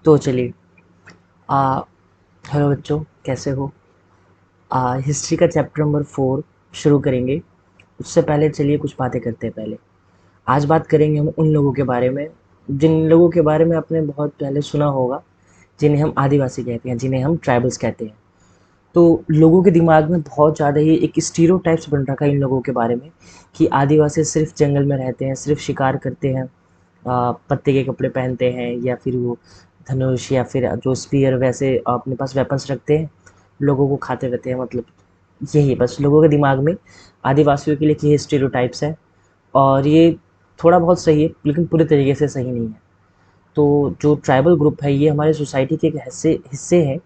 तो चलिए। आ हेलो बच्चों, कैसे हो? हिस्ट्री का चैप्टर नंबर 4 शुरू करेंगे। उससे पहले चलिए कुछ बातें करते हैं। पहले आज बात करेंगे हम उन लोगों के बारे में जिन लोगों के बारे में आपने बहुत पहले सुना होगा, जिन्हें हम आदिवासी कहते हैं, जिन्हें हम ट्राइबल्स कहते हैं। तो लोगों के दिमाग में बहुत ज़्यादा ही एक स्टीरियोटाइप्स बन रखा है इन लोगों के बारे में कि आदिवासी सिर्फ जंगल में रहते हैं, सिर्फ शिकार करते हैं, पत्ते के कपड़े पहनते हैं, या फिर वो धनुष या फिर जो स्पीयर वैसे अपने पास वेपन्स रखते हैं, लोगों को खाते रहते हैं। मतलब यही बस लोगों के दिमाग में आदिवासियों के लिए ये स्टीरियोटाइप्स है। और ये थोड़ा बहुत सही है लेकिन पूरे तरीके से सही नहीं है। तो जो ट्राइबल ग्रुप है ये हमारे सोसाइटी के एक हिस्से हिस्से हैं,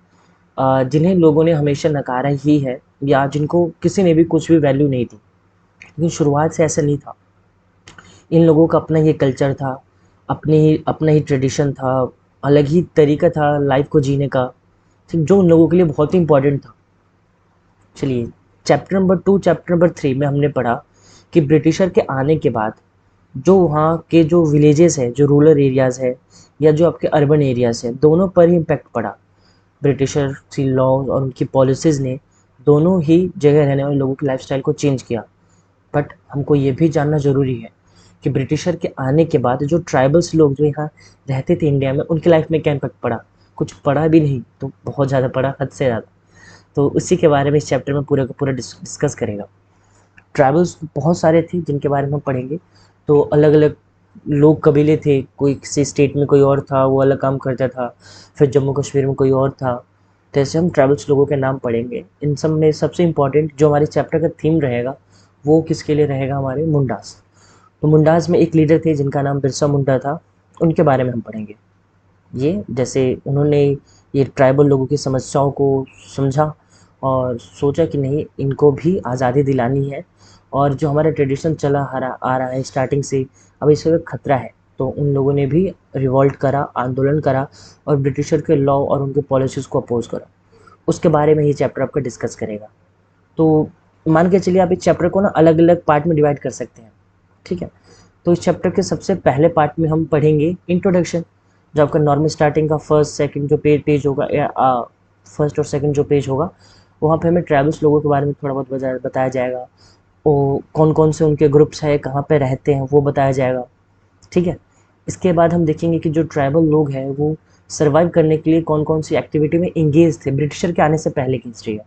जिन्हें लोगों ने हमेशा नकारा ही है, या जिनको किसी ने भी कुछ भी वैल्यू नहीं दी। लेकिन शुरुआत से ऐसा नहीं था। इन लोगों का अपना ही कल्चर था, अपना ही ट्रेडिशन था, अलग ही तरीका था लाइफ को जीने का, ठीक, जो उन लोगों के लिए बहुत ही इंपॉर्टेंट था। चलिए, चैप्टर नंबर 3 में हमने पढ़ा कि ब्रिटिशर के आने के बाद जो वहाँ के जो विलेजेस है, जो रूरल एरियाज़ है, या जो आपके अर्बन एरियाज़ है, दोनों पर ही इम्पैक्ट पड़ा। ब्रिटिशर की लॉज और उनकी पॉलिसीज़ ने दोनों ही जगह रहने वाले लोगों की लाइफस्टाइल को चेंज किया। बट हमको ये भी जानना ज़रूरी है कि ब्रिटिशर के आने के बाद जो ट्राइबल्स लोग जो यहाँ रहते थे इंडिया में, उनकी लाइफ में क्या इम्पैक्ट पड़ा। कुछ पड़ा भी नहीं तो बहुत ज़्यादा पड़ा, हद से ज़्यादा। तो उसी के बारे में इस चैप्टर में पूरा का पूरा डिस्कस करेगा। ट्राइबल्स बहुत सारे थे जिनके बारे में हम पढ़ेंगे। तो अलग अलग लोग, कबीले थे, कोई किसी स्टेट में कोई और था, वो अलग काम करता था, फिर जम्मू कश्मीर में कोई और था। तो ऐसे हम ट्राइबल्स लोगों के नाम पढ़ेंगे। इन सब में सबसे इम्पॉर्टेंट जो हमारे चैप्टर का थीम रहेगा वो किसके लिए रहेगा, हमारे मुंडास। तो मुंडास में एक लीडर थे जिनका नाम बिरसा मुंडा था, उनके बारे में हम पढ़ेंगे। ये जैसे उन्होंने ये ट्राइबल लोगों की समस्याओं को समझा और सोचा कि नहीं, इनको भी आज़ादी दिलानी है, और जो हमारा ट्रेडिशन चला आ रहा है स्टार्टिंग से, अब इससे खतरा है। तो उन लोगों ने भी रिवॉल्ट करा, आंदोलन करा, और ब्रिटिशर के लॉ और उनके पॉलिसीज़ को अपोज करा। उसके बारे में ये चैप्टर आपका डिस्कस करेगा। तो मान के चलिए आप इस चैप्टर को ना अलग अलग पार्ट में डिवाइड कर सकते हैं, ठीक है। तो इस चैप्टर के सबसे पहले पार्ट में हम पढ़ेंगे इंट्रोडक्शन, जो आपका नॉर्मल स्टार्टिंग का फर्स्ट सेकंड जो पेज होगा, या फर्स्ट और सेकंड जो पेज होगा, वहाँ पे हमें ट्राइबल्स लोगों के बारे में थोड़ा बहुत बताया जाएगा। वो कौन कौन से उनके ग्रुप्स है, कहाँ पे रहते हैं, वो बताया जाएगा, ठीक है। इसके बाद हम देखेंगे कि जो ट्राइबल लोग हैं वो सर्वाइव करने के लिए कौन कौन सी एक्टिविटी में इंगेज थे, ब्रिटिशर के आने से पहले की हिस्ट्री है,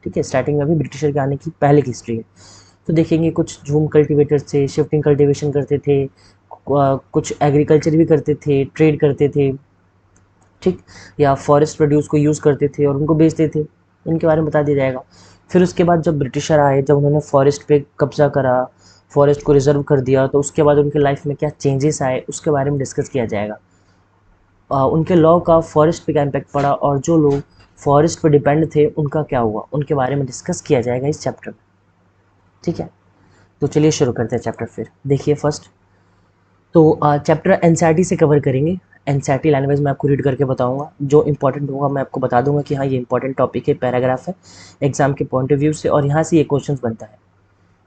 ठीक है। स्टार्टिंग में अभी ब्रिटिशर के आने की पहले की हिस्ट्री है। तो देखेंगे कुछ झूम कल्टिवेटर्स थे, शिफ्टिंग कल्टिवेशन करते थे, कुछ एग्रीकल्चर भी करते थे, ट्रेड करते थे, ठीक, या फॉरेस्ट प्रोड्यूस को यूज़ करते थे और उनको बेचते थे, उनके बारे में बता दिया जाएगा। फिर उसके बाद जब ब्रिटिशर आए, जब उन्होंने फॉरेस्ट पे कब्जा करा, फॉरेस्ट को रिजर्व कर दिया, तो उसके बाद उनके लाइफ में क्या चेंजेस आए उसके बारे में डिस्कस किया जाएगा। उनके लॉ का फॉरेस्ट पे क्या इम्पैक्ट पड़ा, और जो लोग फॉरेस्ट पे डिपेंड थे उनका क्या हुआ, उनके बारे में डिस्कस किया जाएगा इस चैप्टर में, ठीक है। तो चलिए शुरू करते हैं चैप्टर। फिर देखिए फर्स्ट, तो चैप्टर एनसीईआरटी से कवर करेंगे। एनसीईआरटी लैंग्वेज में आपको रीड करके बताऊंगा, जो इंपॉर्टेंट होगा मैं आपको बता दूंगा कि हाँ ये इंपॉर्टेंट टॉपिक है, पैराग्राफ है एग्जाम के पॉइंट ऑफ व्यू से, और यहाँ से ये क्वेश्चन बनता है।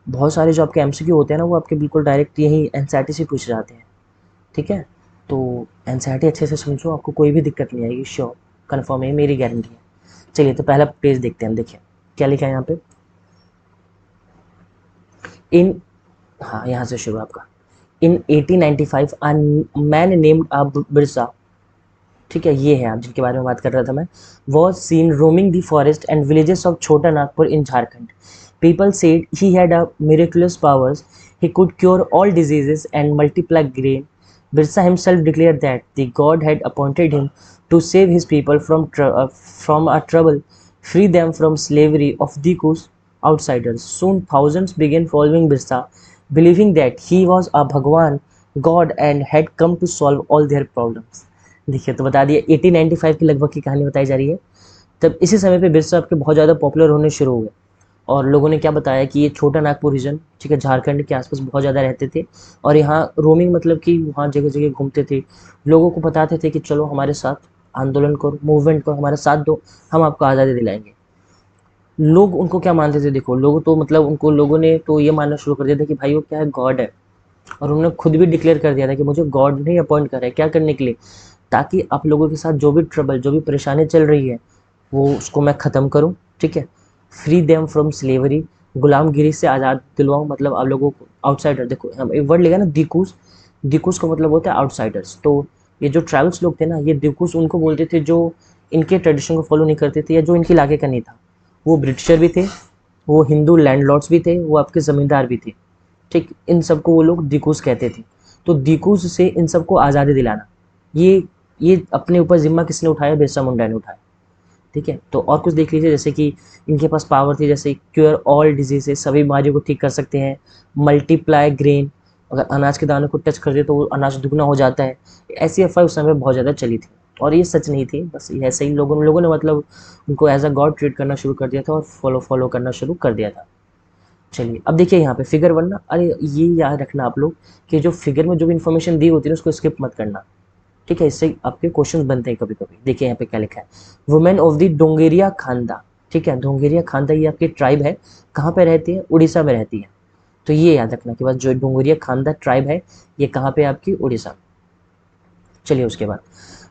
बहुत सारे जो आपके एमसीक्यू होते हैं ना, वो आपके बिल्कुल डायरेक्ट यही एनसीईआरटी से पूछ जाते हैं, ठीक है। तो एनसीईआरटी अच्छे से समझो, आपको कोई भी दिक्कत नहीं आएगी, श्योर, कन्फर्म है, मेरी गारंटी है। चलिए तो पहला पेज देखते हैं हम। देखिए क्या लिखा है यहाँ पे। इन हाँ, यहाँ से शुरू आपका। इन 1895 a मैन नेम्ड बिरसा, ठीक है, ये है आप जिनके बारे में बात कर रहा था मैं, was seen roaming the forest and villages of Chota Nagpur in Jharkhand. People said he had a miraculous powers, he could cure all diseases and multiply grain. Birsa himself declared that the god had appointed him to save his people from a trouble, free them from slavery of the outsiders. Soon thousands began following Birsa, believing that he was a Bhagwan god and had come to solve all their problems. देखिए तो बता दिया, 1895 की लगभग की कहानी बताई जा रही है। तब इसी समय पे बिरसा आपके बहुत ज़्यादा पॉपुलर होने शुरू हुए, और लोगों ने क्या बताया कि ये छोटा नागपुर रीजन, ठीक है, झारखंड के आसपास बहुत ज़्यादा रहते थे, और यहाँ रोमिंग मतलब कि वहाँ जगह जगह घूमते थे, लोगों को बताते थे कि चलो हमारे साथ आंदोलन करो, मूवमेंट करो, हमारा साथ दो, हम आपको आज़ादी दिलाएंगे। लोग उनको क्या मानते थे, देखो लोग तो मतलब उनको लोगों ने तो ये मानना शुरू कर दिया था कि भाई वो क्या है, गॉड है। और उन्होंने खुद भी डिक्लेयर कर दिया था कि मुझे गॉड ने अपॉइंट करा है, क्या करने के लिए, ताकि आप लोगों के साथ जो भी ट्रबल, जो भी परेशानी चल रही है, वो उसको मैं ख़त्म करूँ, ठीक है। फ्री देम फ्रॉम स्लेवरी, गुलामगिरी से आज़ाद दिलवाऊँ, मतलब आप लोगों को आउटसाइडर, देखो हम एक वर्ड लिखा ना दिकूस, दिकूस का मतलब होता है आउटसाइडर्स। तो ये जो ट्रैवल्स लोग थे ना, ये दिकूस उनको बोलते थे जो इनके ट्रेडिशन को फॉलो नहीं करते थे या जो इनके इलाके का नहीं था। वो ब्रिटिशर भी थे, वो हिंदू लैंडलॉर्ड्स भी थे, वो आपके ज़मींदार भी थे, ठीक। इन सबको वो लोग दिकूस कहते थे। तो दिकूस से इन सबको आज़ादी दिलाना, ये ये अपने ऊपर जिम्मा किसने उठाया? बिरसा मुंडा ने उठाया, ठीक है। तो और कुछ देख लीजिए, जैसे कि इनके पास पावर थी, जैसे क्योर ऑल डिजीजेज, सभी बीमारियों को ठीक कर सकते हैं। मल्टीप्लाई ग्रेन, अगर अनाज के दाने को टच कर दे तो वो अनाज दुगना हो जाता है। ऐसी अफवाह उस समय बहुत ज़्यादा चली थी, और ये सच नहीं थी, बस ऐसे ही लोगों ने मतलब उनको एज अ गॉड ट्रीट करना शुरू कर दिया था और फॉलो करना शुरू कर दिया था। चलिए अब देखिए यहाँ पे फिगर 1 ना, अरे ये याद रखना आप लोग कि जो फिगर में जो भी इन्फॉर्मेशन दी होती है ना, उसको स्किप मत करना, ठीक है। इससे आपके क्वेश्चंस बनते हैं कभी कभी। देखिए यहाँ पे क्या लिखा है, वुमेन ऑफ द डोंगेरिया खानदा, ठीक है। डोंगेरिया खानदा ये आपकी ट्राइब है, कहाँ पे रहती है? उड़ीसा में रहती है। तो ये याद रखना कि बस जो डोंगेरिया खानदा ट्राइब है, ये कहाँ पे आपकी? उड़ीसा। चलिए उसके बाद,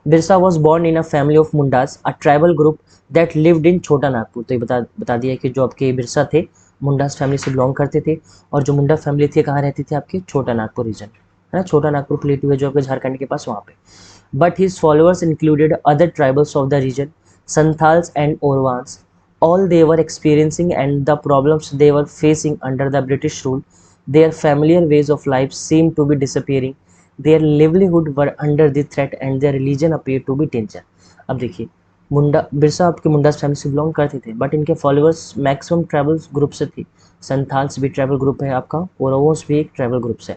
Birsa was born in a family of Mundas, a tribal group that lived in छोटा नागपुर। तो ये बता दिया कि जो आपके बिरसा थे, मुंडास फैमिली से बिलोंग करते थे, और जो मुंडा फैमिली थी कहाँ रहती थी? आपके छोटा नागपुर रीजन, है ना। छोटा नागपुर प्लेटू है जो आपके झारखंड के पास, वहाँ पे। But his followers included other tribals of the region, Santhals and Orwans. All they were experiencing and the problems they were facing under the British rule, their familiar ways of life seemed to be disappearing. Their livelihood were under the threat and their religion appeared to be danger. अब देखिए, मुंडा बिरसा आपके Mundas family से belong करते थे, but इनके followers maximum tribals group से थे। Santhals भी ट्राइबल ग्रुप है आपका, ओरोवोस भी एक ट्राइबल ग्रुप से।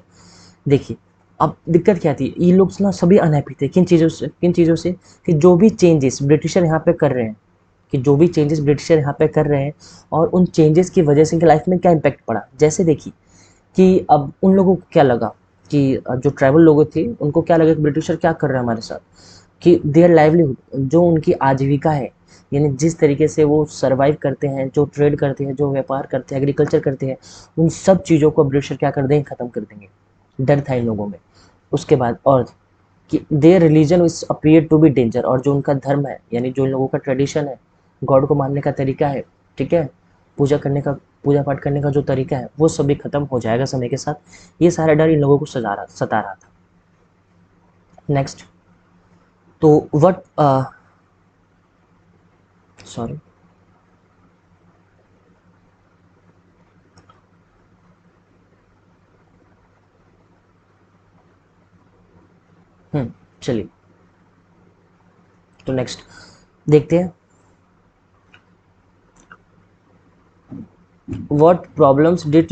देखिए अब दिक्कत क्या थी, ये लोग ना सभी अनहैप्पी थे। किन चीज़ों से कि जो भी चेंजेस ब्रिटिशर यहाँ पे कर रहे हैं, कि जो भी चेंजेस ब्रिटिशर यहाँ पे कर रहे हैं, और उन चेंजेस की वजह से इनकी लाइफ में क्या इम्पैक्ट पड़ा। जैसे देखिए कि अब उन लोगों को क्या लगा कि जो ट्राइबल लोग थे उनको क्या लगा कि ब्रिटिशर क्या कर रहे हैं हमारे साथ, कि देयर लाइवलीहुड, जो उनकी आजीविका है, यानी जिस तरीके से वो सर्वाइव करते हैं, जो ट्रेड करते हैं, जो व्यापार करते हैं, एग्रीकल्चर करते हैं, उन सब चीज़ों को ब्रिटिशर क्या कर देंगे? ख़त्म कर देंगे। डर था इन लोगों में। उसके बाद और कि their religion is appear to be danger, और जो उनका धर्म है, यानी जो इन लोगों का ट्रेडिशन है, गॉड को मानने का तरीका है, ठीक है, पूजा करने का, पूजा पाठ करने का जो तरीका है, वो सब भी खत्म हो जाएगा समय के साथ। ये सारा डर इन लोगों को सता रहा था। नेक्स्ट, तो वट सॉरी, चलिए तो नेक्स्ट देखते हैं, what problems did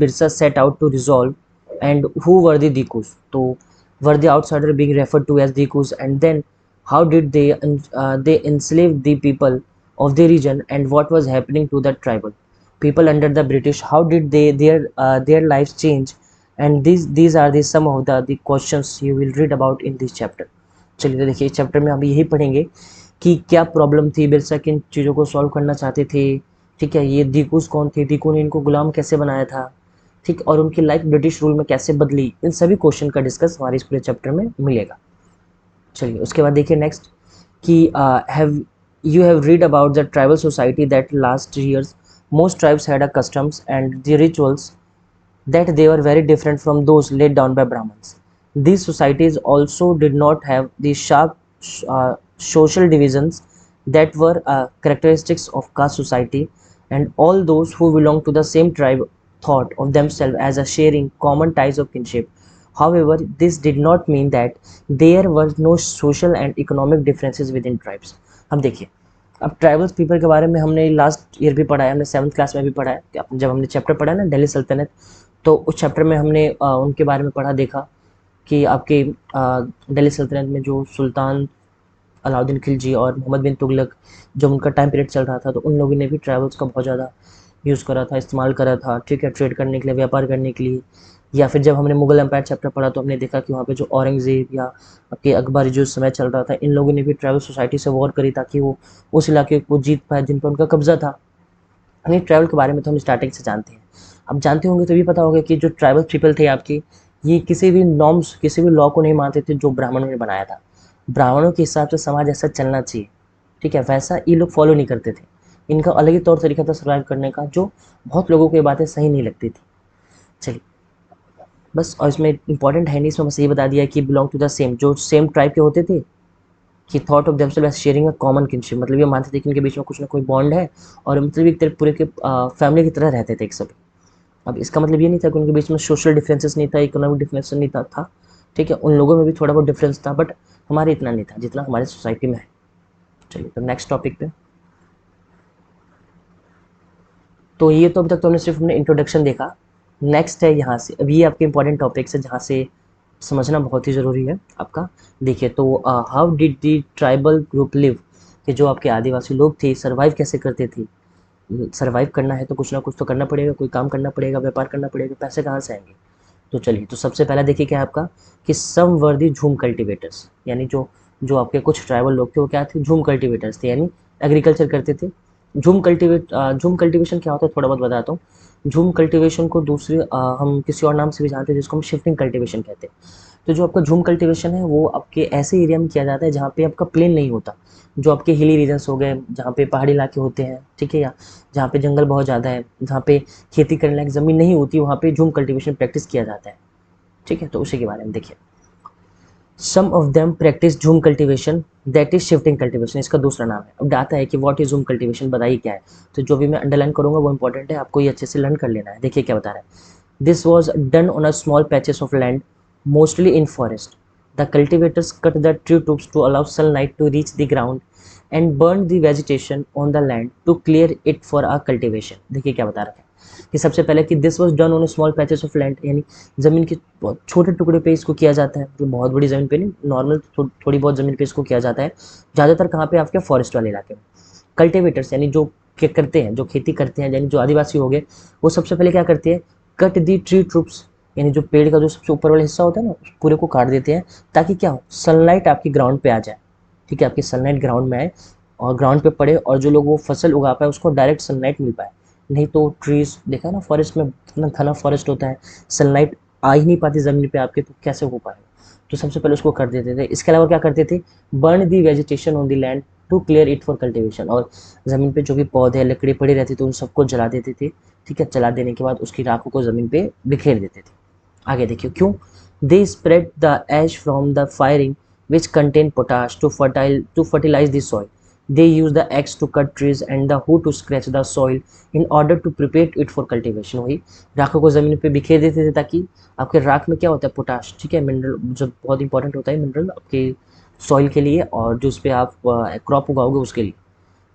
Birsa set out to resolve, and who were the Dikus? So were the outsider being referred to as Dikus, and then how did they enslave the people of the region, and what was happening to the tribal people under the British? How did their lives change? And these are the some of the questions you will read about in this chapter. चलिए तो देखिए, इस chapter में हम यही पढ़ेंगे कि क्या प्रॉब्लम थी, बिरसा किन चीज़ों को सॉल्व करना चाहते थे, ठीक है। ये दीकूस कौन थे, दीकू ने इनको गुलाम कैसे बनाया था, ठीक, और उनकी लाइफ ब्रिटिश रूल में कैसे बदली, इन सभी क्वेश्चन का डिस्कस हमारे इस पूरे चैप्टर में मिलेगा। चलिए उसके बाद देखिए नेक्स्ट कि have you have read about the tribal society that last years most tribes had a customs and the rituals that they were very different from those laid down by Brahmins. These societies also did not have the sharp social divisions that were characteristics of caste society, and all those who belonged to the same tribe thought of themselves as a sharing common ties of kinship. However, this did not mean that there were no social and economic differences within tribes. अब देखिए, अब tribals people के बारे में हमने last year भी पढ़ा है, हमने 7th क्लास में भी पढ़ा है, जब हमने चैप्टर पढ़ा है ना दिल्ली सल्तनत, तो उस चैप्टर में हमने उनके बारे में पढ़ा, देखा कि आपके दिल्ली सल्तनत में जो सुल्तान अलाउद्दीन खिलजी और मोहम्मद बिन तुगलक, जब उनका टाइम पीरियड चल रहा था, तो उन लोगों ने भी ट्रैवल्स का बहुत ज़्यादा यूज़ करा था, इस्तेमाल करा था, ठीक है, ट्रेड करने के लिए, व्यापार करने के लिए। या फिर जब हमने मुगल एम्पायर चैप्टर पढ़ा तो हमने देखा कि वहाँ पे जो औरंगज़ेब या आपके अकबर जो समय चल रहा था, इन लोगों ने भी ट्राइबल सोसाइटी से वॉर करी ताकि वो उस इलाके को जीत पाए जिन पर उनका कब्जा था। यानी ट्रैवल के बारे में तो हम स्टार्टिंग से जानते हैं। अब जानते होंगे तो भी पता होगा कि जो ट्राइबल पीपल थे आपके, ये किसी भी नॉर्म्स, किसी भी लॉ को नहीं मानते थे जो ब्राह्मणों ने बनाया था। ब्राह्मणों के हिसाब से समाज ऐसा चलना चाहिए, ठीक है, वैसा ये लोग फॉलो नहीं करते थे। इनका अलग ही तौर तरीका था सर्वाइव करने का, जो बहुत लोगों को ये बातें सही नहीं लगती थी। चलिए, बस, और इसमें इंपॉर्टेंट है नहीं, इसमें बस ये बता दिया कि बिलोंग टू द सेम, जो सेम ट्राइब के होते थे, कि thought of themselves as sharing a common kinship, मतलब ये मानते थे कि इनके बीच में कुछ ना कोई बॉन्ड है, और मतलब एक तरह पूरे के फैमिली की तरह रहते थे एक सभी। अब इसका मतलब ये नहीं था कि उनके बीच में सोशल डिफरेंसेस नहीं था, इकोनॉमिक डिफरेंस नहीं था, ठीक है, उन लोगों में भी थोड़ा बहुत डिफरेंस था, बट हमारे इतना नहीं था जितना हमारे सोसाइटी में है। चलिए, तो नेक्स्ट टॉपिक पे। तो ये तो अभी तक तो हमने सिर्फ हमने इंट्रोडक्शन देखा। नेक्स्ट है यहाँ से, अब ये आपके इंपॉर्टेंट टॉपिक्स है जहाँ से समझना बहुत ही ज़रूरी है आपका। देखिए, तो how did the tribal group live, कि जो आपके आदिवासी लोग थे सर्वाइव कैसे करते थे। सर्वाइव करना है तो कुछ ना कुछ तो करना पड़ेगा, कोई काम करना पड़ेगा, व्यापार करना पड़ेगा, पैसे कहाँ से आएंगे। तो चलिए, तो सबसे पहला देखिए क्या है आपका, कि सम वर दी झूम कल्टिवेटर्स, यानी जो जो आपके कुछ ट्राइबल लोग थे वो क्या थे, झूम कल्टिवेटर्स थे, यानी एग्रीकल्चर करते थे। झूम कल्टीवेशन क्या होता है थोड़ा बहुत बताता हूँ। झूम कल्टीवेशन को दूसरे हम किसी और नाम से भी जानते हैं, जिसको हम शिफ्टिंग कल्टीवेशन कहते हैं। तो जो आपका झूम कल्टीवेशन है वो आपके ऐसे एरिया में किया जाता है जहाँ पे आपका प्लेन नहीं होता, जो आपके हिली रीजन्स हो गए, जहाँ पे पहाड़ी इलाके होते हैं, ठीक है, या जहाँ पे जंगल बहुत ज़्यादा है, जहाँ पे खेती करने लायक ज़मीन नहीं होती, वहाँ पे झूम कल्टीवेशन प्रैक्टिस किया जाता है, ठीक है। तो उसी के बारे में देखिए, सम ऑफ देम प्रैक्टिस झूम cultivation, that is shifting cultivation, इसका दूसरा नाम है। अब आता है कि व्हाट इज झूम कल्टीवेशन, बताइए क्या है। तो जो भी मैं अंडरलाइन करूंगा वो इंपॉर्टेंट है, आपको ये अच्छे से लर्न कर लेना है। देखिए क्या बता रहा है, this was done on a small patches of land, mostly in forest. The cultivators cut the tree trunks to allow sunlight to reach the ground and burned the vegetation on the land to clear it for a cultivation. देखिए क्या बता रहा है कि सबसे पहले कि this was done on small patches of land, यानी ज़मीन के बहुत छोटे टुकड़े पे इसको किया जाता है, तो बहुत बड़ी ज़मीन पे नहीं, नॉर्मल थोड़ी बहुत ज़मीन पे इसको किया जाता है। ज़्यादातर कहाँ पे, आपके फॉरेस्ट वाले इलाके में। कल्टिवेटर्स यानी जो क्या करते हैं, जो खेती करते हैं, यानी जो आदिवासी हो गए, वो सबसे पहले क्या करते हैं, कट दी ट्री ट्रुप्स, यानी जो पेड़ का जो सबसे ऊपर वाला हिस्सा होता है ना, उस पूरे को काट देते हैं, ताकि क्या हो, सनलाइट आपकी ग्राउंड पे आ जाए, ठीक है, आपकी सनलाइट ग्राउंड में आए और ग्राउंड पे पड़े, और जो लोग वो फसल उगा पाए उसको डायरेक्ट सनलाइट मिल पाए। नहीं तो ट्रीज देखा ना, फॉरेस्ट में इतना घना फॉरेस्ट होता है, सनलाइट आ ही नहीं पाती ज़मीन पे आपके, तो कैसे हो पाएगा। तो सबसे पहले उसको कर देते थे। इसके अलावा क्या करते थे, burn the vegetation on the land to clear it for cultivation, और ज़मीन पे जो भी पौधे लकड़ी पड़ी रहती थी उन सबको जला देते थे, ठीक है। जला देने के बाद उसकी राखों को ज़मीन पे बिखेर देते थे। आगे देखिए क्यों, they spread the ash from the firing which contain potash to fertilize the soil. They use the axe to cut trees and the hoe to scratch the soil in order to prepare it for cultivation. वही राखों को ज़मीन पे बिखेर देते थे, ताकि आपके राख में क्या होता है, पोटाश, ठीक है, मिनरल जो बहुत इंपॉर्टेंट होता है, मिनरल आपके सॉइल के लिए और जो उस पर आप क्रॉप उगाओगे उसके लिए,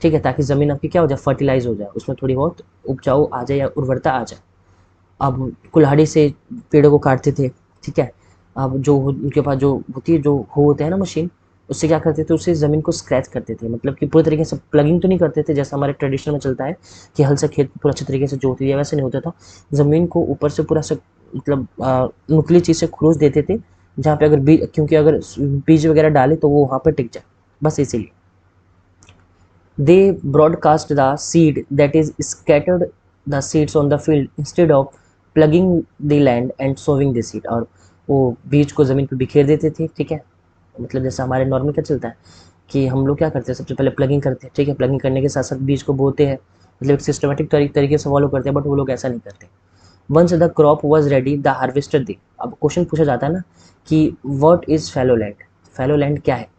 ठीक है, ताकि ज़मीन आपकी क्या हो जाए, फर्टिलाइज हो जाए, उसमें थोड़ी बहुत उपजाऊ आ जाए या उर्वरता आ जाए। अब कुल्हाड़ी से पेड़ों को काटते थे, ठीक है। अब जो उनके पास जो होती है, जो हो होते हैं ना मशीन, उससे क्या करते थे, उससे ज़मीन को स्क्रैच करते थे, मतलब कि पूरे तरीके से प्लगिंग तो नहीं करते थे जैसा हमारे ट्रेडिशनल में चलता है कि हल से खेत पूरा अच्छे तरीके से जोत दिया, वैसे नहीं होता था। ज़मीन को ऊपर से पूरा से मतलब नुकीली चीज़ से खुरोच देते थे, जहाँ पे अगर बीज, क्योंकि अगर बीज वगैरह डाले तो वो वहाँ पर टिक जाए, बस इसीलिए। They broadcast the seed, that is scattered the seeds on the field instead of plugging the land and sowing the seed, और वो बीज को ज़मीन पे बिखेर देते थे, ठीक है। मतलब जैसा हमारे नॉर्मल क्या चलता है कि हम लोग क्या करते हैं, सबसे पहले प्लगिंग करते हैं, ठीक है, प्लगिंग करने के साथ साथ बीज को बोते हैं, मतलब एक सिस्टमेटिक तरीके से फॉलो करते हैं, बट वो लोग ऐसा नहीं करते। Once the crop was ready the harvester दी। अब क्वेश्चन पूछा जाता है ना कि what is fallow land, fallow land क्या है,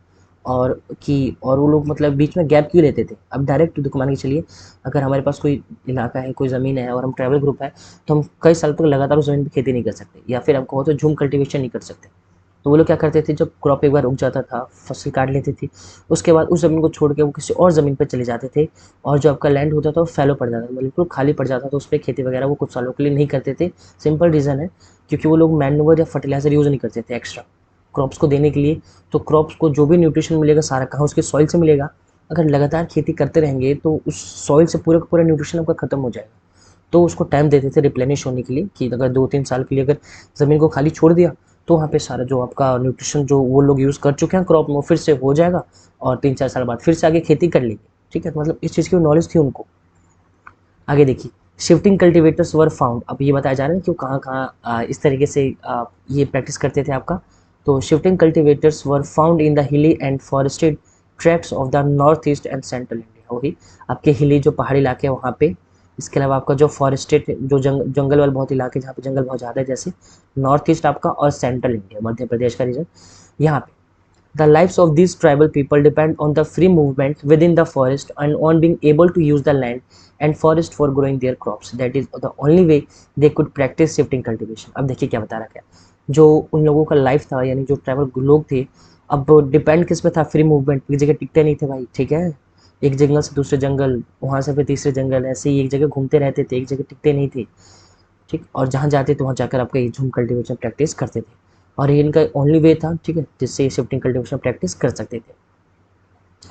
और कि और वो लोग मतलब बीच में गैप क्यों लेते थे। अब डायरेक्ट देखो, मान के चलिए अगर हमारे पास कोई इलाका है, कोई ज़मीन है और हम ट्रैवल ग्रुप है, तो हम कई साल तक लगातार उस ज़मीन पर खेती नहीं कर सकते, या फिर आपको हो तो झूम कल्टीवेशन नहीं कर सकते। तो वो लोग क्या करते थे, जब क्रॉप एक बार उग जाता था, फसल काट लेते थे, उसके बाद उस ज़मीन को छोड़ के वो किसी और ज़मीन पर चले जाते थे, और जो आपका लैंड होता था वो फैलो पड़ जाता था, बिल्कुल खाली पड़ जाता था, उस पर खेती वगैरह वो कुछ सालों के लिए नहीं करते थे। सिंपल रीज़न है, क्योंकि वो लोग मैन्यूवर या फर्टिलाइज़र यूज़ नहीं करते थे एक्स्ट्रा क्रॉप्स को देने के लिए। तो क्रॉप्स को जो भी न्यूट्रिशन मिलेगा सारा कहाँ, उसके सॉइल से मिलेगा। अगर लगातार खेती करते रहेंगे तो उस सॉइल से पूरा का पूरा न्यूट्रिशन आपका खत्म हो जाएगा। तो उसको टाइम देते थे रिप्लेनिश होने के लिए, कि अगर 2-3 साल के लिए अगर ज़मीन को खाली छोड़ दिया, तो वहाँ पे सारा जो आपका न्यूट्रिशन जो वो लोग यूज़ कर चुके हैं क्रॉप में, फिर से हो जाएगा, और 3-4 साल बाद फिर से आगे खेती कर लेंगे, ठीक है। तो मतलब इस चीज़ की नॉलेज थी उनको। आगे देखिए, शिफ्टिंग कल्टीवेटर्स वर फाउंड। अब ये बताया जा रहा है कि वो कहाँ कहाँ इस तरीके से ये प्रैक्टिस करते थे आपका, तो shifting cultivators were found in the hilly and forested tracts of the north east and central India. वही आपके हिली जो पहाड़ी इलाके हैं वहाँ पे, इसके अलावा आपका जो फॉरेस्टेड जो जंगल वाले बहुत इलाके जहाँ पे जंगल बहुत ज़्यादा है, जैसे नॉर्थ ईस्ट आपका और सेंट्रल इंडिया मध्य प्रदेश का रीजन, यहाँ पे the lives of these tribal people depend on the free movement within the forest and on being able to use the land and forest for growing their crops. That is the only way they could practice shifting cultivation. अब देखिए क्या बता रहा है, जो उन लोगों का लाइफ था, यानी जो ट्राइबल लोग थे, अब डिपेंड किस पे था? Free movement. एक जगह टिकते नहीं थे भाई, ठीक है, एक जंगल से दूसरे जंगल, वहाँ से फिर तीसरे जंगल, ऐसे ही एक जगह घूमते रहते थे, एक जगह टिकते नहीं थे, ठीक। और जहाँ जाते थे वहाँ जाकर आपका ये झूम कल्टीवेशन प्रैक्टिस करते थे, और ये इनका ओनली वे था, ठीक है, जिससे ये शिफ्टिंग कल्टीवेशन प्रैक्टिस कर सकते थे।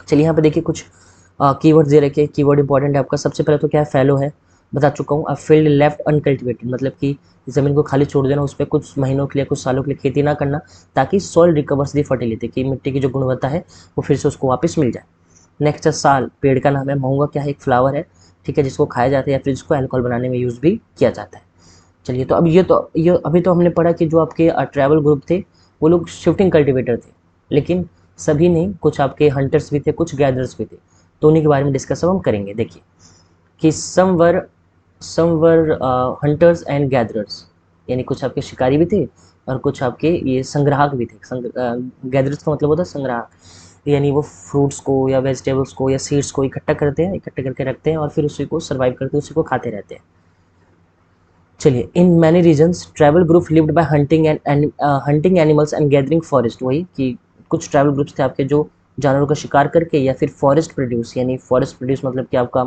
चलिए यहाँ पे देखिए कुछ कीवर्ड्स दे रखे, कीवर्ड इंपॉर्टेंट है आपका। सबसे पहले तो क्या है? फैलो है, बता चुका हूँ। अ फील्ड लेफ्ट अनकल्टिवेटेड, मतलब कि ज़मीन को खाली छोड़ देना, उस पर कुछ महीनों के लिए, कुछ सालों के लिए खेती ना करना, ताकि सॉइल रिकवर्स दी फर्टिलिटी, कि मिट्टी की जो गुणवत्ता है वो फिर से उसको वापस मिल जाए। नेक्स्ट है साल, पेड़ का नाम है। महुआ क्या है? एक फ्लावर है, ठीक है, जिसको खाया जाता है या फिर जिसको अल्कोहल बनाने में यूज़ भी किया जाता है। चलिए, तो अब ये अभी तो हमने पढ़ा कि जो आपके ट्रैवल ग्रुप थे वो लोग शिफ्टिंग कल्टीवेटर थे, लेकिन सभी नहीं, कुछ आपके हंटर्स भी थे, कुछ गैदर्स भी थे, तो उन्हीं के बारे में डिस्कस अब हम करेंगे। देखिए कि सम वर हंटर्स एंड गैदरर्स, यानी कुछ आपके शिकारी भी थे और कुछ आपके ये संग्राहक भी थे। गैदरर्स का मतलब होता है संग्राहक, यानी वो फ्रूट्स को या वेजिटेबल्स को या सीड्स को इकट्ठा करते हैं, इकट्ठे करके रखते हैं और फिर उसी को सर्वाइव करते हैं, उसी को खाते रहते हैं। चलिए, in many reasons travel group lived bye hunting animals and gathering forest. वही कि कुछ ट्रैवल ग्रुप्स थे आपके जो जानवरों का शिकार करके या फिर फॉरेस्ट प्रोड्यूस, यानी फॉरेस्ट प्रोड्यूस मतलब कि आपका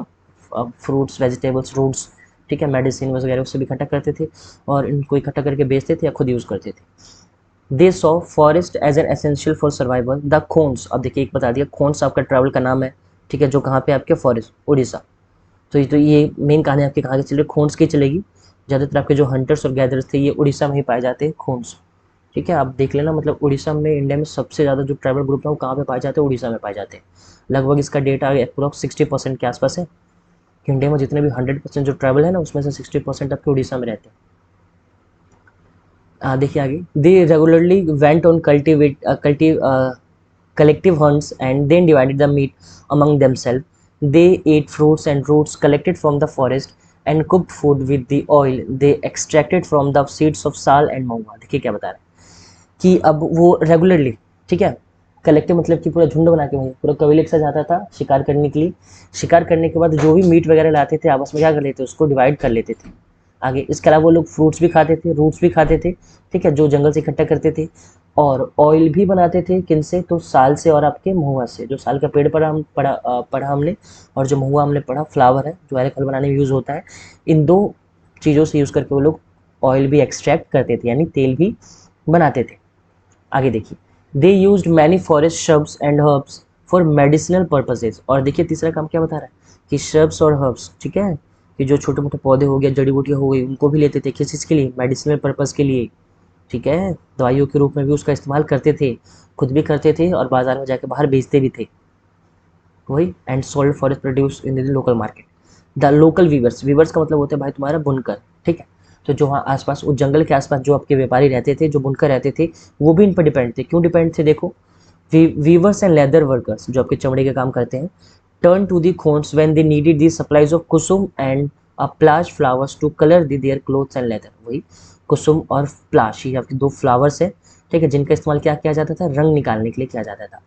फ्रूट्स, वेजिटेबल्स, रूट्स, ठीक है, मेडिसिन वगैरह उससे भी इकट्ठा करते थे और इनको इकट्ठा करके बेचते थे या खुद यूज़ करते थे। They saw forest as an essential for survival. The Khonds, अब देखिए एक बता दिया, खोन्स आपका ट्रैवल का नाम है, ठीक है, जो कहाँ पे आपके फॉरेस्ट, उड़ीसा। तो ये मेन कहानी आपकी कहाँ की चल रही? खोन्स की चलेगी। ज़्यादातर आपके जो हंटर्स और गैदर्स थे ये उड़ीसा में ही पाए जाते हैं, खोन्स, ठीक है। आप देख लेना, मतलब उड़ीसा में इंडिया में सबसे ज़्यादा जो ट्राइबल ग्रुप है वो कहाँ पे पाए जाते हैं? उड़ीसा में पाए जाते हैं। लगभग इसका डेटा अप्रोक्स 60% के आसपास है कि इंडिया में जितने भी 100% जो ट्राइबल है ना, उसमें से 60% आपके उड़ीसा में रहते हैं। देखिए आगे, they regularly went on collective hunts and then divided the meat among themselves. They ate fruits and roots collected from the forest and cooked food with the oil they extracted from the seeds of sal and mahua। देखिए क्या बता रहा है कि अब वो regularly, ठीक है, कलेक्टिव मतलब कि पूरा झुंड बना के वहीं पूरा कबीले एक साथ जाता था शिकार करने के लिए। शिकार करने के बाद जो भी मीट वगैरह लाते थे आपस में क्या कर लेते थे? उसको डिवाइड कर लेते थे। आगे इसके अलावा वो लोग फ्रूट्स भी खाते थे, रूट्स भी खाते थे, ठीक है, जो जंगल से इकट्ठा करते थे, और ऑयल भी बनाते थे किनसे? तो साल से और आपके महुआ से। जो साल का पेड़ पढ़ा हमने, और जो महुआ हमने पढ़ा फ्लावर है जो अल्कोहल बनाने में यूज़ होता है। इन दो चीज़ों से यूज़ करके वो लोग ऑयल भी एक्सट्रैक्ट करते थे, यानी तेल भी बनाते थे। आगे देखिए, they used many forest shrubs and herbs for medicinal purposes. और देखिए तीसरा काम क्या बता रहा है कि श्रब्स और हर्ब्स, ठीक है, कि जो छोटे मोटे पौधे हो गए, जड़ी बूटियाँ हो गई, उनको भी लेते थे किस चीज़ के लिए? मेडिसिनल पर्पस के लिए, ठीक है, दवाइयों के रूप में भी उसका इस्तेमाल करते थे, खुद भी करते थे और बाजार में जाकर बाहर बेचते भी थे। वही, and sold forest produce in the local market. The local weavers, weavers का मतलब होता है भाई तुम्हारा बुनकर, ठीक है। तो जो वहाँ आसपास उस जंगल के आसपास जो आपके व्यापारी रहते थे, जो बुनकर रहते थे, वो भी इन पर डिपेंड थे। क्यों डिपेंड थे? देखो, वीवर्स एंड लेदर वर्कर्स जो आपके चमड़े के काम करते हैं, turn to the Khonds when they needed the supplies of kusum and palash flowers to colour the their clothes and leather. वही कुसुम और प्लाश, ये आपके दो फ्लावर्स है, ठीक है, जिनका इस्तेमाल क्या किया जाता था? रंग निकालने के लिए किया जाता था।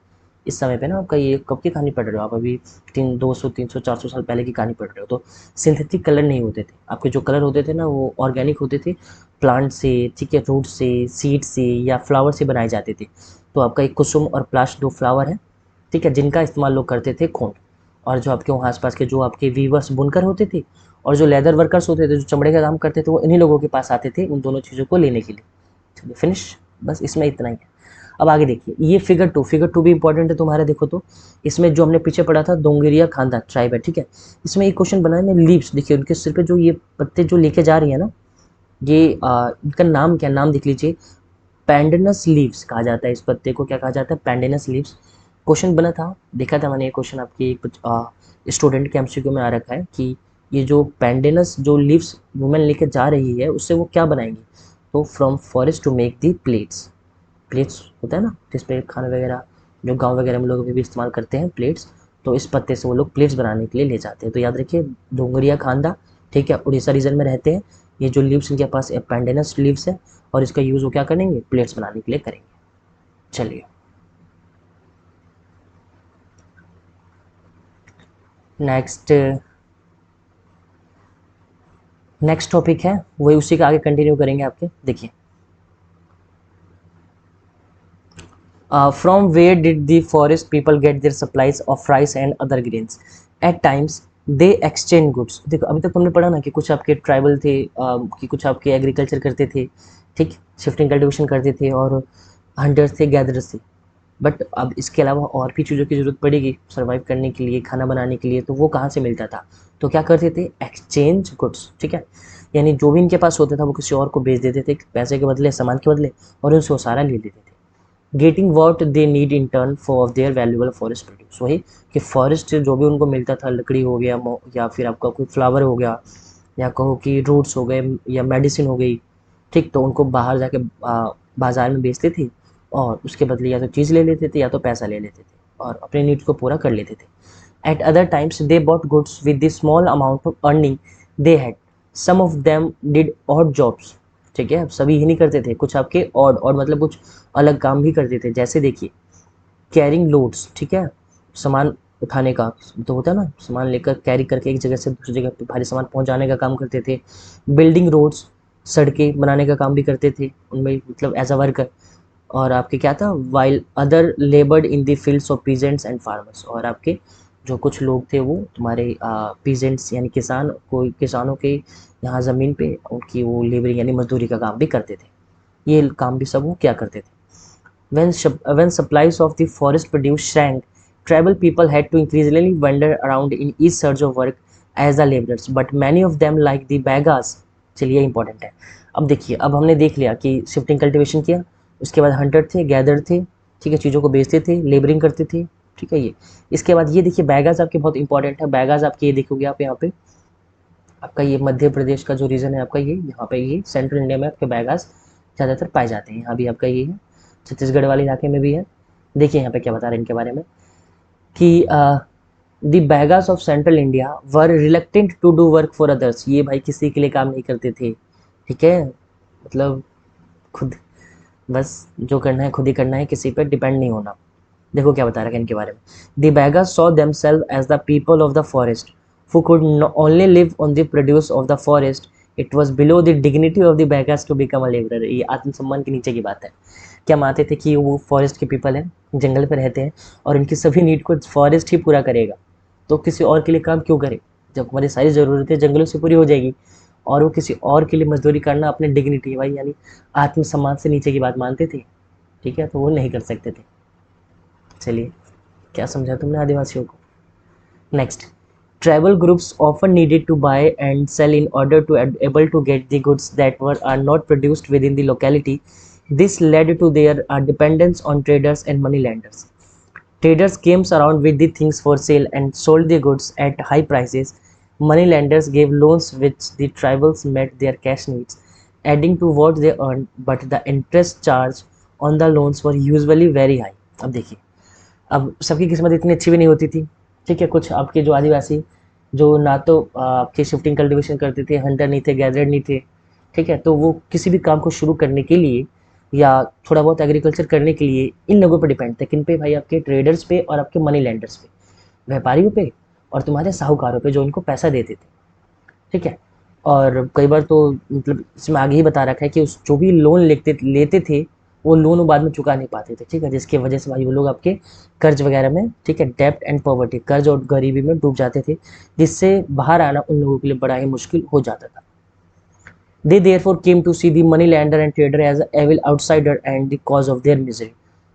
इस समय पे ना आपका ये कब की कहानी पढ़ रहे हो आप? अभी 200 300 400 साल पहले की कहानी पढ़ रहे हो। तो सिंथेटिक कलर नहीं होते थे आपके, जो कलर होते थे ना वो ऑर्गेनिक होते थे, प्लांट से, ठीक है, रूट से, सीड से या फ्लावर से बनाए जाते थे। तो आपका एक कुसुम और प्लाश दो फ्लावर है, ठीक है, जिनका इस्तेमाल लोग करते थे खोंड। और जो आपके वहाँ आसपास के जो आपके वीवर्स बुनकर होते थे और जो लेदर वर्कर्स होते थे जो चमड़े का काम करते थे, वो इन्हीं लोगों के पास आते थे उन दोनों चीज़ों को लेने के लिए। चलिए फिनिश, बस इसमें इतना ही है। अब आगे देखिए, ये फिगर टू भी इंपॉर्टेंट है तुम्हारा। देखो तो इसमें जो हमने पीछे पढ़ा था डोंगरिया खानदान ट्राइब है, ठीक है, इसमें एक क्वेश्चन बना है लीव्स। देखिए उनके सिर पे जो ये पत्ते जो लेके जा रही है ना, ये इनका नाम क्या? नाम देख लीजिए, पैंडनस लीव्स कहा जाता है इस पत्ते को। क्या कहा जाता है? Pandanus leaves. क्वेश्चन बना था, देखा था मैंने ये क्वेश्चन आपकी स्टूडेंट के एमसीक्यू में आ रखा है कि ये जो पैंडेनस जो लीव्स वुमेन लेके जा रही है उससे वो क्या बनाएंगी? तो from forest to make the plates, plates होता है ना जिस पे खाना वगैरह, जो गांव वगैरह में लोग अभी भी इस्तेमाल करते हैं प्लेट्स, तो इस पत्ते से वो लोग प्लेट्स बनाने के लिए ले जाते हैं। तो याद रखिए डोंगरिया खांदा, ठीक है, उड़ीसा रीजन में रहते हैं। ये जो लीव्स इनके पास पेंडेनस लीव्स है, और इसका यूज़ वो क्या करेंगे, प्लेट्स बनाने के लिए करेंगे। चलिए नेक्स्ट, नेक्स्ट टॉपिक है वही, उसी का आगे कंटिन्यू करेंगे आपके। देखिए from where did the forest people get their supplies of rice and other grains, at times they exchange goods. देखो अभी तक तुमने पढ़ा ना कि कुछ आपके ट्राइबल थे, कि कुछ आपके एग्रीकल्चर करते थे, ठीक, शिफ्टिंग कल्टिवेशन करते थे, और हंटर्स थे, गैदरर्स थे। बट अब इसके अलावा और भी चीज़ों की ज़रूरत पड़ेगी सर्वाइव करने के लिए, खाना बनाने के लिए, तो वो कहाँ से मिलता था, तो क्या करते थे, एक्सचेंज गुड्स, ठीक है। यानी जो भी इनके पास होता था वो किसी और को बेच देते थे पैसे के बदले, सामान के बदले, और उनसे वो सारा ले लेते थे, getting what they need in turn for their valuable forest produce. वही कि फॉरेस्ट से जो भी उनको मिलता था, लकड़ी हो गया, या फिर आपका कोई फ्लावर हो गया, या कहो कि रूट्स हो गए, या मेडिसिन हो गई, ठीक, तो उनको बाहर जाके बाजार में बेचते थे, और उसके बदले या तो चीज़ ले लेते थे या तो पैसा ले लेते थे, और अपने नीड्स को पूरा कर लेते थे। At other times, they bought goods with the small amount of earning they had. Some of them did odd jobs. ठीक है, अब सभी ही नहीं करते थे, कुछ आपके और मतलब कुछ अलग काम भी करते थे। जैसे देखिए कैरिंग लोड्स, ठीक है, सामान उठाने का, तो होता है ना, सामान लेकर कैरी करके एक जगह से दूसरी जगह पे भारी सामान पहुंचाने का काम करते थे। बिल्डिंग रोड्स, सड़कें बनाने का काम भी करते थे उनमें, मतलब एज अ वर्कर। और आपके क्या था, while other लेबर्ड in the fields of peasants and farmers, और आपके जो कुछ लोग थे वो तुम्हारे पीजेंट्स यानी किसान, कोई किसानों के यहाँ ज़मीन पे उनकी वो लेबरिंग यानी मजदूरी का काम भी करते थे। ये काम भी सब वो क्या करते थे। When supplies of the forest produce shrank, tribal people had to increasingly wander around in each search of work as the laborers, but many of them like the Bagas। चलिए इंपॉर्टेंट है। अब देखिए, अब हमने देख लिया कि शिफ्टिंग कल्टीवेशन किया, उसके बाद हंटर थे, गैदर थे, ठीक है, चीज़ों को बेचते थे, लेबरिंग करते थे, ठीक है। ये इसके बाद ये देखिए बैगाज आपके बहुत इंपॉर्टेंट है। बैगाज आपके ये देखोगे आप यहाँ पे, आपका ये मध्य प्रदेश का जो रीजन है आपका, ये यहाँ पे ये सेंट्रल इंडिया में आपके बैगाज ज़्यादातर पाए जाते हैं। यहाँ भी आपका ये है, छत्तीसगढ़ वाले इलाके में भी है। देखिए यहाँ पे क्या बता रहे हैं इनके बारे में कि the Baigas of central India were reluctant to do work for others. ये भाई किसी के लिए काम नहीं करते थे, ठीक है, मतलब खुद, बस जो करना है खुद ही करना है, किसी पर डिपेंड नहीं होना। देखो क्या बता रखा है इनके बारे में, the Baigas saw themselves as the people of the forest who could only live on the produce of the forest. It was below the dignity of the beggars to become a laborer। ये आत्मसम्मान के नीचे की बात है। क्या मानते थे कि वो फॉरेस्ट के पीपल हैं, जंगल पे रहते हैं, और इनकी सभी नीड को फॉरेस्ट ही पूरा करेगा, तो किसी और के लिए काम क्यों करे, जब हमारी सारी ज़रूरतें जंगलों से पूरी हो जाएगी। और वो किसी और के लिए मजदूरी करना अपने डिग्निटी भाई यानी आत्मसम्मान से नीचे की बात मानते थे, ठीक है, तो वो नहीं कर सकते थे। चलिए क्या समझा तुमने आदिवासियों को। Next, tribal groups often needed to buy and sell in order to able to get the goods that are not produced within the locality. This led to their dependence on traders and money lenders. Traders came around with the things for sale and sold the goods at high prices. Money lenders gave loans which the tribals met their cash needs, adding to what they earned, but the interest charged on the loans were usually very high। अब देखिए, अब सबकी किस्मत इतनी अच्छी भी नहीं होती थी, ठीक है। कुछ आपके जो आदिवासी जो ना तो आपके शिफ्टिंग कल्टीवेशन करते थे, हंटर नहीं थे, गैदर नहीं थे, ठीक है, तो वो किसी भी काम को शुरू करने के लिए या थोड़ा बहुत एग्रीकल्चर करने के लिए इन लोगों पर डिपेंड थे। किन पे भाई, आपके ट्रेडर्स पे और आपके मनी लैंडर्स पे, व्यापारियों पे और तुम्हारे साहूकारों पे जो इनको पैसा देते थे, ठीक है। और कई बार तो मतलब इसमें आगे ही बता रखा है कि उस जो भी लोन लेते थे वो लोन वो बाद में चुका नहीं पाते थे, ठीक है, जिसकी वजह से भाई वो लोग आपके कर्ज वगैरह में, ठीक है, डेप्ट एंड पॉवर्टी, कर्ज और गरीबी में डूब जाते थे, जिससे बाहर आना उन लोगों के लिए बड़ा ही मुश्किल हो जाता था। दे therefore came to see the money lender and trader as a evil outsider and the cause of their misery।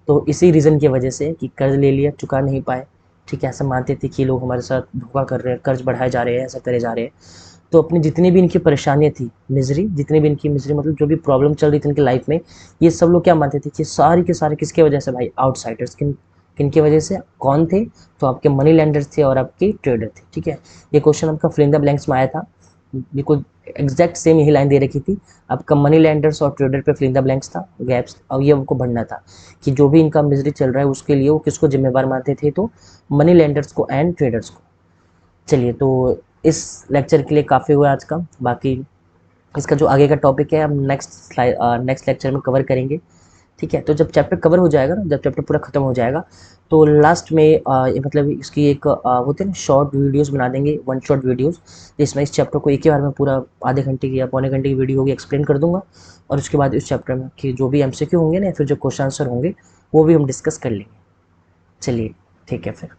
तो इसी रीज़न की वजह से कि कर्ज ले लिया, चुका नहीं पाए, ठीक है, ऐसा मानते थे कि लोग हमारे साथ धोखा कर रहे हैं, कर्ज बढ़ाए जा रहे हैं, ऐसा करे जा रहे हैं। तो अपनी जितनी भी इनकी परेशानियाँ थी, मिजरी, जितनी भी इनकी मिजरी मतलब जो भी प्रॉब्लम चल रही थी इनकी लाइफ में, ये सब लोग क्या मानते थे कि सारी के सारे किसके वजह से भाई, आउटसाइडर्स। किन की वजह से, कौन थे, तो आपके मनी लैंडर्स थे और आपके ट्रेडर थे, ठीक है। ये क्वेश्चन आपका फिल इन द ब्लैंक्स में आया था, बिल्कुल एग्जैक्ट सेम यही लाइन दे रखी थी। आपका मनी लैंडर्स और ट्रेडर पे फिल इन द ब्लैंक्स था, गैप्स, और ये हमको भरना था कि जो भी इनका मिजरी चल रहा है उसके लिए वो किसको जिम्मेवार मानते थे, तो मनी लैंडर्स को एंड ट्रेडर्स को। चलिए, तो इस लेक्चर के लिए काफ़ी हुआ आज का। बाकी इसका जो आगे का टॉपिक है हम नेक्स्ट लेक्चर में कवर करेंगे। ठीक है, तो जब चैप्टर कवर हो जाएगा ना, जब चैप्टर पूरा खत्म हो जाएगा, तो लास्ट में मतलब इसकी एक होते हैं ना शॉर्ट वीडियोस बना देंगे, वन शॉट वीडियोस, जिसमें इस चैप्टर को एक ही बार में पूरा आधे घंटे की या पौने घंटे की वीडियो होगी एक्सप्लेन कर दूंगा। और उसके बाद इस चैप्टर में कि जो भी एमसीक्यू होंगे ना, या फिर जो क्वेश्चन आंसर होंगे वो भी हम डिस्कस कर लेंगे। चलिए, ठीक है फिर।